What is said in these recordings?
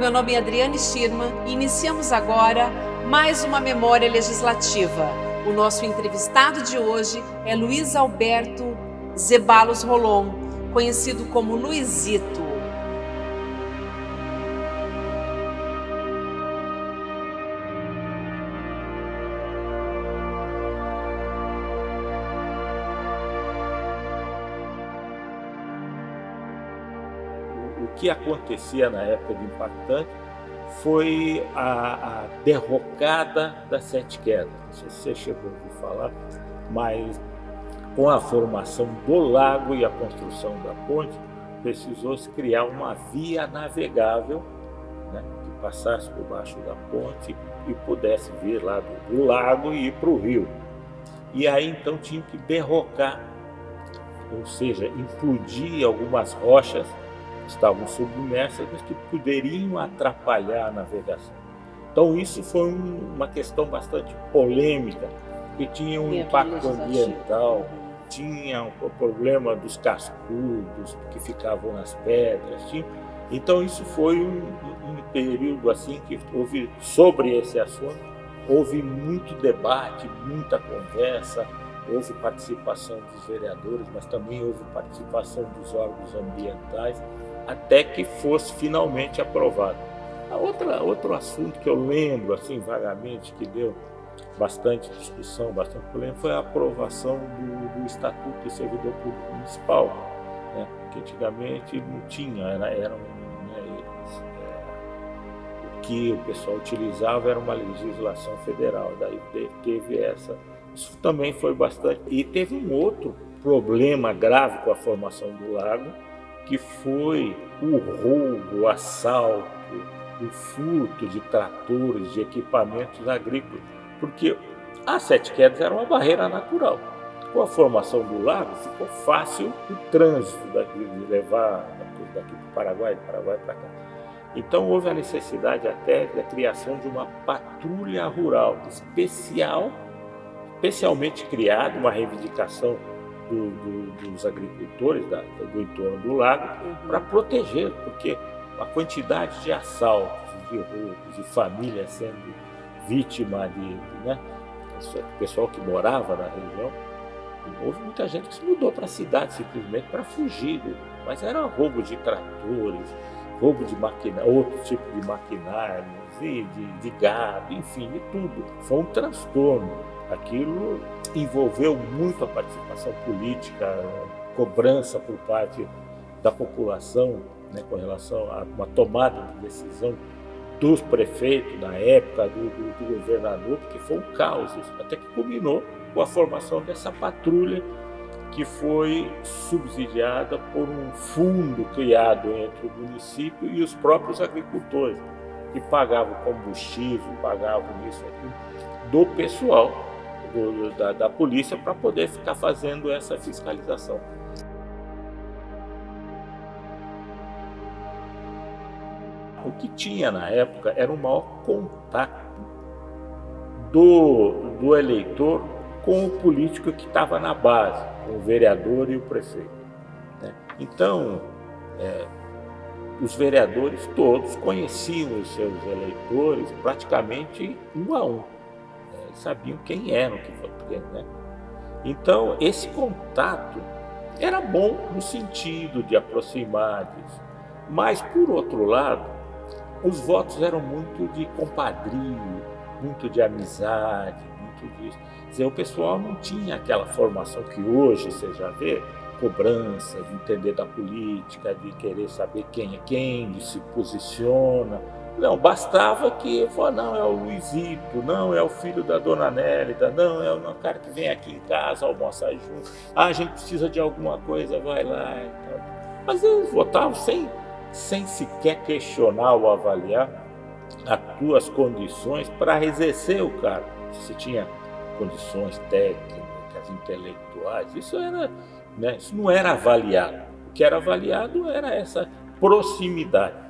meu nome é Adriane Schirman e iniciamos agora mais uma Memória Legislativa. O nosso entrevistado de hoje é Luiz Alberto Zeballos Rolon, conhecido como Luizito. O que acontecia na época de Impactante foi a derrocada das Sete Quedas. Não sei se você chegou a ouvir falar, mas com a formação do lago e a construção da ponte, precisou-se criar uma via navegável, né, que passasse por baixo da ponte e pudesse vir lá do lago e ir para o rio. E aí então tinha que derrocar, ou seja, implodir algumas rochas estavam submersas, mas que poderiam atrapalhar a navegação. Então isso foi uma questão bastante polêmica, porque tinha um impacto ambiental, tinha o problema dos cascudos que ficavam nas pedras, então isso foi um período assim que houve, sobre esse assunto, houve muito debate, muita conversa, houve participação dos vereadores, mas também houve participação dos órgãos ambientais, até que fosse finalmente aprovado. Outro assunto que eu lembro assim vagamente, que deu bastante discussão, bastante polêmica, foi a aprovação do Estatuto de Servidor Público Municipal, né? Que antigamente não tinha, o que o pessoal utilizava era uma legislação federal, daí teve essa. Isso também foi bastante. E teve um outro problema grave com a formação do lago, que foi o roubo, o assalto, o furto de tratores, de equipamentos agrícolas, porque as Sete Quedas era uma barreira natural. Com a formação do lago, ficou fácil o trânsito de levar daqui para o Paraguai, do Paraguai para cá. Então houve a necessidade até da criação de uma patrulha rural especialmente criada, uma reivindicação dos agricultores do entorno do lago, para proteger, porque a quantidade de assaltos, de roubos, de famílias sendo vítima o pessoal que morava na região, houve muita gente que se mudou para a cidade simplesmente para fugir, mas era roubo de tratores, roubo de outro tipo de maquinários, de gado, enfim, de tudo. Foi um transtorno. Aquilo envolveu muito a participação política, cobrança por parte da população, né, com relação a uma tomada de decisão dos prefeitos na época, do governador, porque foi um caos isso, até que culminou com a formação dessa patrulha, que foi subsidiada por um fundo criado entre o município e os próprios agricultores, que pagavam combustível, pagavam isso aqui, do pessoal da polícia, para poder ficar fazendo essa fiscalização. O que tinha na época era o maior contato do eleitor com o político que estava na base, com o vereador e o prefeito, né? Então, os vereadores todos conheciam os seus eleitores praticamente um a um. Sabiam quem eram, né? Então, esse contato era bom no sentido de aproximar disso. Mas, por outro lado, os votos eram muito de compadrio, muito de amizade, muito disso. Quer dizer, o pessoal não tinha aquela formação que hoje você já vê, cobrança, de entender da política, de querer saber quem é quem, de se posiciona. Não, bastava que não, é o Luizito, não, é o filho da dona Nélida, não, é o cara que vem aqui em casa, almoçar junto, a gente precisa de alguma coisa, vai lá. Então. Mas eles votavam sem sequer questionar ou avaliar as tuas condições para exercer o cargo. Se tinha condições técnicas, intelectuais, isso não era avaliado. O que era avaliado era essa proximidade.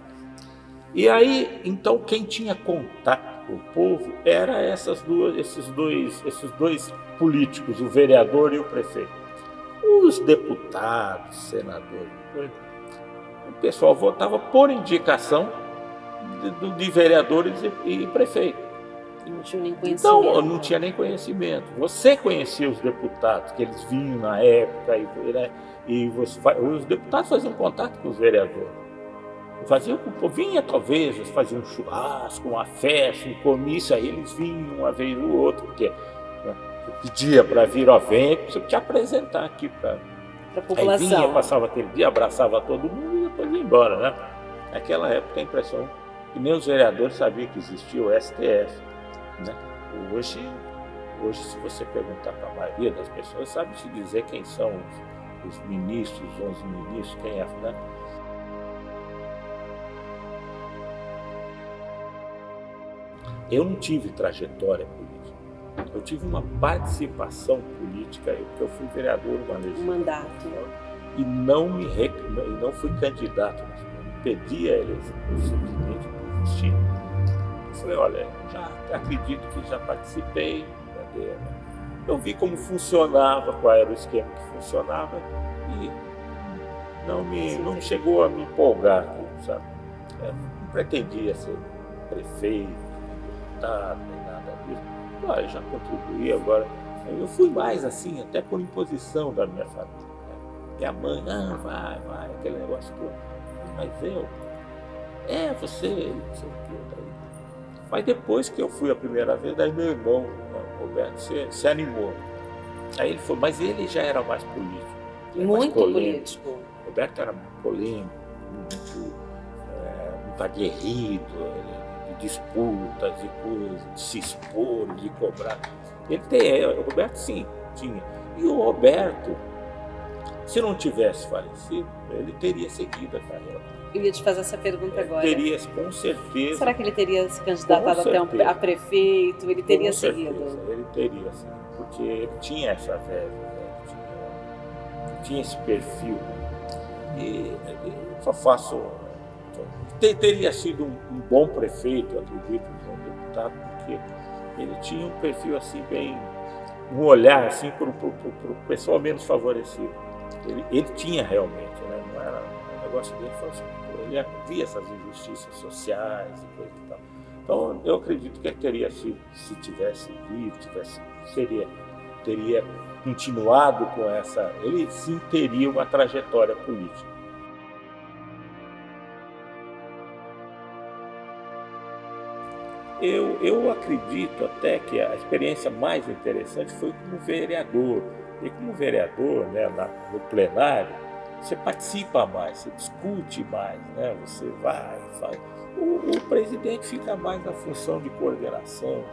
E aí, então, quem tinha contato com o povo era esses dois políticos, o vereador e o prefeito. Os deputados, senadores, o pessoal votava por indicação de vereadores e prefeito. Não tinha nem conhecimento. Então, não tinha nem conhecimento. Você conhecia os deputados, que eles vinham na época, os deputados faziam contato com os vereadores. Vinha talvez, eles faziam um churrasco, uma festa, um comício, aí eles vinham uma vez ou outra, porque pedia para vir, vem, preciso te apresentar aqui para a população. Aí vinha, passava aquele dia, abraçava todo mundo e depois ia embora, né? Naquela época a impressão que nem os vereadores sabiam que existia o STF, né? Hoje, se você perguntar para a maioria das pessoas, sabe se dizer quem são os ministros, os 11 ministros, quem é, né? Eu não tive trajetória política. Eu tive uma participação política, porque eu fui vereador uma legislatura. Mandato. E não fui candidato. Eu pedi a eleição, eu simplesmente desisti. Eu falei, olha, já acredito que já participei. Eu vi como funcionava, qual era o esquema que funcionava, e não chegou a me empolgar, sabe? Eu não pretendia ser prefeito, deputado, nem nada disso. Já contribuí agora. Eu fui mais assim, até por imposição da minha família. Minha mãe, vai, aquele negócio todo. Mas você, não sei o que, daí. Mas depois que eu fui a primeira vez, daí meu irmão, Roberto, se animou. Aí ele falou, mas ele já era mais político. Muito político. Roberto era polêmico, muito aguerrido, de disputas e coisas, de se expor, de cobrar. O Roberto sim, tinha. E o Roberto, se não tivesse falecido, ele teria seguido a carreira. Eu ia te fazer essa pergunta agora. Teria, com certeza. Será que ele teria se candidatado até a prefeito? Ele teria seguido? Ele teria, sim. Porque ele tinha essa verve, tinha esse perfil. E só faço. Teria sido um bom prefeito, eu acredito, um bom deputado, porque ele tinha um perfil assim, bem. Um olhar assim para o pessoal menos favorecido. Ele tinha realmente, né? Não era um negócio dele, ele via essas injustiças sociais e coisa e tal. Então, eu acredito que ele teria sido, se tivesse vivo, teria continuado com essa. Ele sim teria uma trajetória política. Eu acredito até que a experiência mais interessante foi como vereador. E como vereador, né, no plenário, você participa mais, você discute mais, né, você vai, faz. O presidente fica mais na função de coordenação,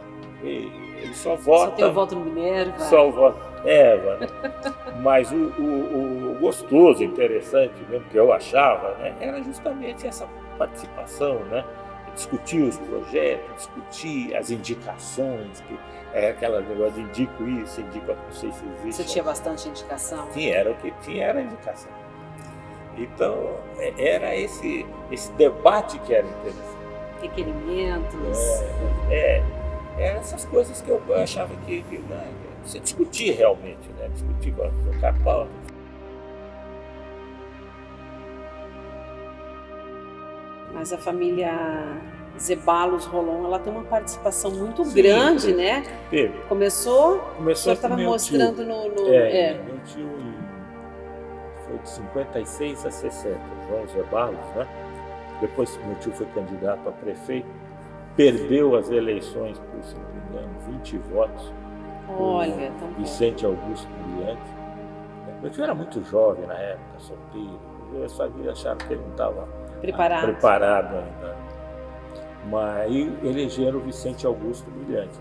ele só vota. Só tem o voto no Minerva. Só o voto Eva, né? Mas o gostoso, interessante mesmo, que eu achava, né, era justamente essa participação, né? Discutir os projetos, discutir as indicações, que é aquela negócio de indico isso, indico, não sei se existe. Você tinha bastante indicação? Era o que tinha, era a indicação. Então, era esse debate que era interessante. Requerimentos. Eram essas coisas que eu achava que né, você discutir realmente, né? Discutir com o pau. Mas a família Zeballos Rolon, ela tem uma participação muito grande, né? Teve. Começou O senhor estava mostrando meu tio foi de 56 a 60, João Zeballos, né? Depois meu tio foi candidato a prefeito, perdeu as eleições por, se não me engano, 20 votos. Olha, tão Vicente Augusto Brilhante. Meu tio era muito jovem na época, solteiro. As famílias acharam que ele não estava preparado ainda. Mas aí elegeram o Vicente Augusto Brilhante.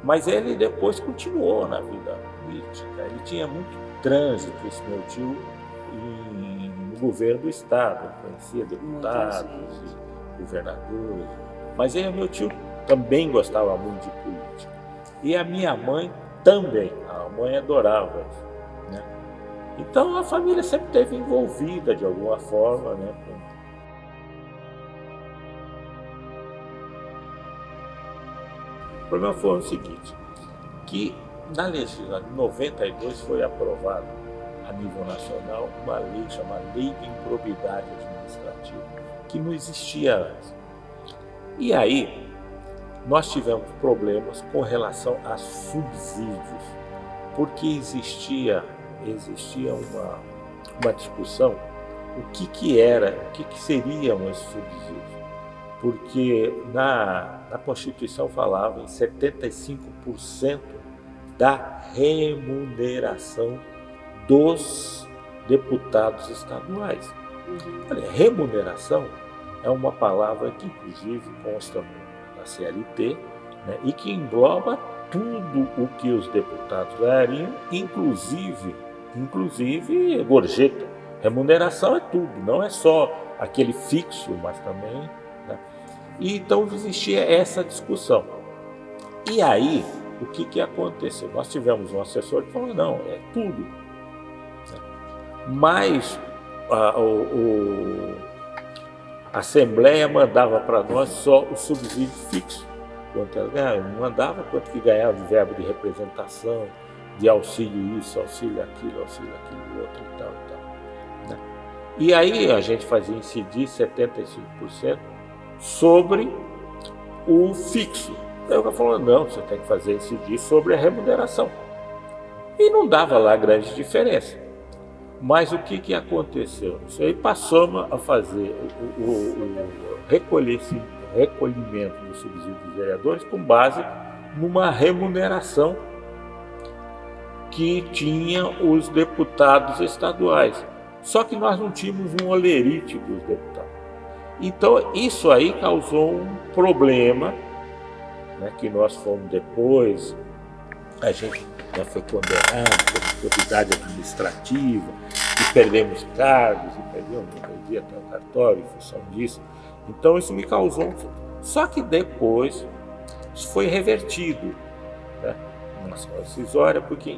Mas ele depois continuou na vida política. Ele tinha muito trânsito, esse meu tio, no governo do Estado. Ele conhecia deputados e governadores. Mas aí meu tio também gostava muito de política. E a minha mãe também. A mãe adorava isso, né? Então a família sempre esteve envolvida de alguma forma, né? O problema foi o seguinte, que na legislatura de 92 foi aprovada a nível nacional uma lei chamada Lei de Improbidade Administrativa. que não existia antes. E aí nós tivemos problemas com relação a subsídios, porque existia uma discussão o que seriam esses subsídios, porque na Constituição falava em 75% da remuneração dos deputados estaduais. Olha, remuneração é uma palavra que inclusive consta na CLT, né, e que engloba tudo o que os deputados ganhariam, inclusive gorjeta. Remuneração é tudo, não é só aquele fixo, mas também, né? E então existia essa discussão. E aí, o que aconteceu? Nós tivemos um assessor que falou, não, é tudo. Mas a Assembleia mandava para nós só o subsídio fixo, quanto ela ganhava, não mandava quanto que ganhava de verba de representação, de auxílio isso, auxílio aquilo outro e tal. Né? E aí a gente fazia incidir 75% sobre o fixo. Aí eu falei, não, você tem que fazer incidir sobre a remuneração. E não dava lá grande diferença. Mas o que aconteceu? Isso aí passamos a fazer o recolhimento do subsídio dos vereadores com base numa remuneração que tinha os deputados estaduais. Só que nós não tínhamos um olerite dos deputados. Então, isso aí causou um problema, né, que nós fomos depois, a gente foi condenado por improbidade administrativa, e perdemos cargos, perdi até o cartório em função disso. Então, isso me causou Só que depois, isso foi revertido, né, uma ação rescisória, porque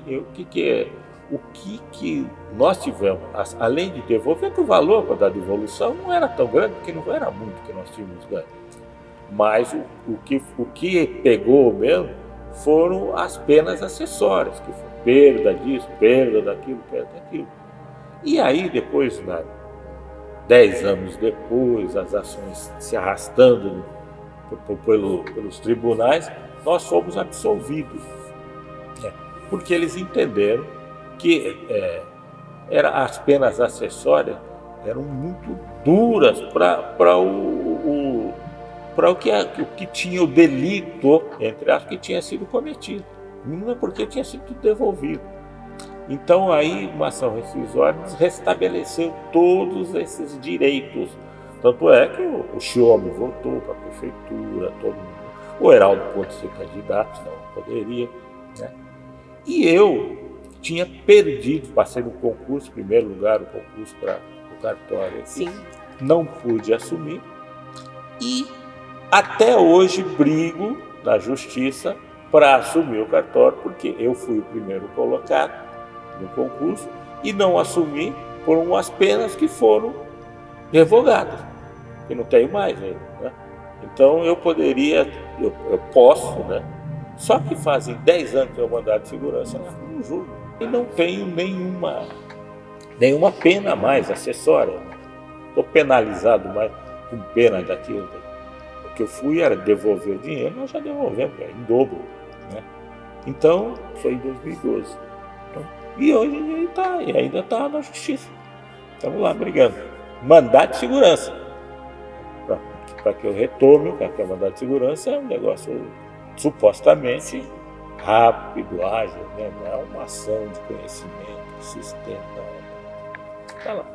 o que nós tivemos, além de devolver, que o valor da devolução não era tão grande, porque não era muito que nós tínhamos ganho. Mas o que pegou mesmo foram as penas acessórias, que foi perda disso, perda daquilo. E aí depois, 10 anos depois, as ações se arrastando pelos tribunais, nós fomos absolvidos, né? Porque eles entenderam que as penas acessórias eram muito duras para o que tinha o delito, entre aspas, que tinha sido cometido, não é porque tinha sido devolvido. Então aí uma ação rescisória restabeleceu todos esses direitos. Tanto é que o Chiome voltou para a prefeitura, todo mundo. O Heraldo pôde ser candidato, não poderia, né? E eu tinha perdido, passei no concurso, em primeiro lugar, o concurso para o cartório aqui. Sim. Não pude assumir e até hoje brigo na justiça para assumir o cartório, porque eu fui o primeiro colocado no concurso e não assumi por umas penas que foram revogadas, que não tenho mais ainda, né? Então eu posso, né? Só que fazem 10 anos que eu mandado de segurança, não julgo. E não tenho nenhuma pena a mais acessória. Estou penalizado mais com pena daquilo. O que eu fui era devolver o dinheiro, nós já devolvemos, em dobro, né? Então, foi em 2012. Então, e hoje ele ainda está na justiça. Estamos lá brigando. Mandado de segurança. Para que eu retome, porque o mandado de segurança é um negócio supostamente rápido, ágil, né? Não é uma ação de conhecimento, sistema. Está lá.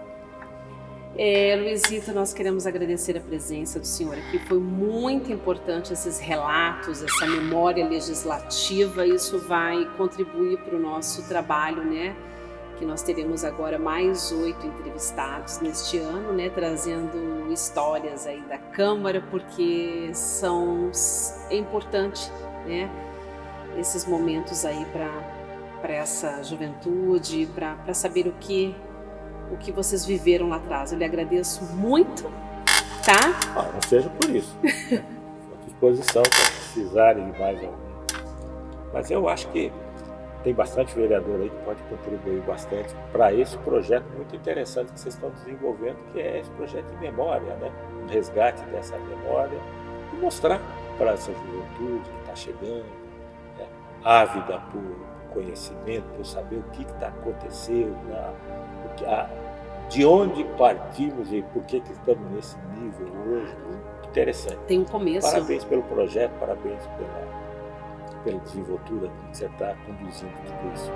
Luizito, nós queremos agradecer a presença do senhor aqui. Foi muito importante esses relatos, essa memória legislativa. Isso vai contribuir para o nosso trabalho, né? Que nós teremos agora mais 8 entrevistados neste ano, né? Trazendo histórias aí da Câmara, porque é importante, né? Esses momentos aí para essa juventude, para saber o que vocês viveram lá atrás. Eu lhe agradeço muito, tá? Não seja por isso. Estou à disposição para precisarem de mais algum. Mas eu acho que tem bastante vereador aí que pode contribuir bastante para esse projeto muito interessante que vocês estão desenvolvendo, que é esse projeto de memória, né? um resgate dessa memória e mostrar para essa juventude que está chegando, né, ávida por conhecimento, por saber o que está acontecendo, de onde partimos e por que estamos nesse nível hoje. Interessante. Tem um começo. Parabéns pelo projeto, parabéns pela desenvoltura que você está conduzindo tudo isso.